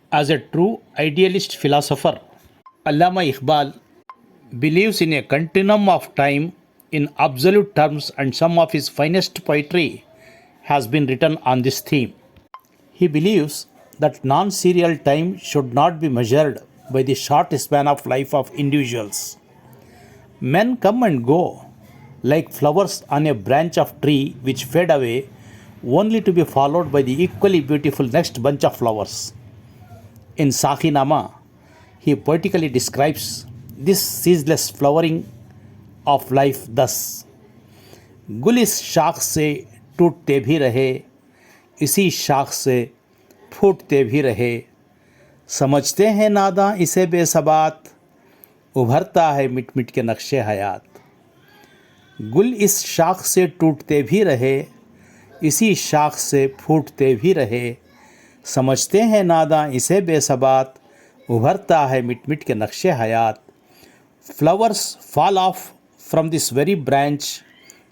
As a true idealist philosopher, Allama Iqbal believes in a continuum of time in absolute terms, and some of his finest poetry has been written on this theme. He believes that non serial time should not be measured by the short span of life of individuals. Men come and go like flowers on a branch of tree which fade away only to be followed by the equally beautiful next bunch of flowers. In Sahinama, he poetically describes this ceaseless flowering of life thus: गुल इस शाख से टूटते भी रहे, इसी शाख से फूटते भी रहे, समझते हैं नादां इसे बेसबात, उभरता है मिट मिट के नक्शे हयात. गुल इस शाख से टूटते भी रहे, इसी शाख से फूटते भी रहे, समझते हैं नादां इसे बेसबात, उभरता है मिट मिट के नक्शे हयात. Flowers fall off from this very branch,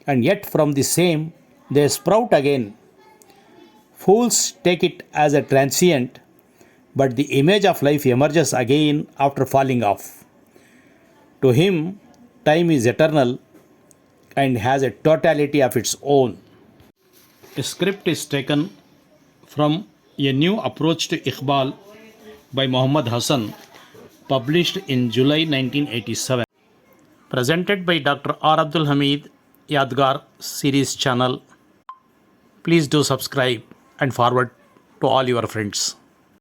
and yet from the same they sprout again. Fools take it as a transient, but the image of life emerges again after falling off. To him, time is eternal and has a totality of its own. A script is taken from A New Approach to Iqbal by Muhammad Hassan, published in July 1987. Presented by Dr. R. Abdul Hamid Yadgar series channel. Please do subscribe and forward to all your friends.